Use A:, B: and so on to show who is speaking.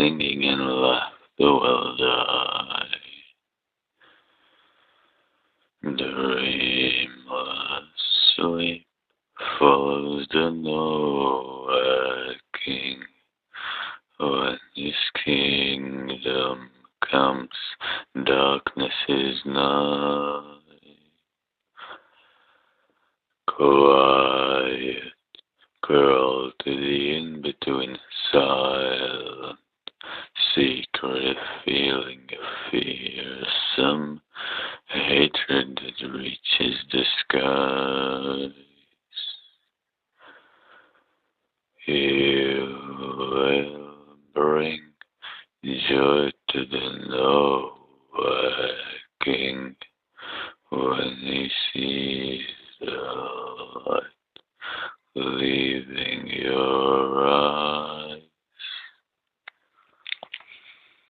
A: singing and laughter will die. Dreamless sleep follows the Noah King. When his kingdom comes, darkness is night. Quiet, crawl to the in-between, silent, secret feeling of fearsome hatred that reaches the skies. You will bring joy to the Lord.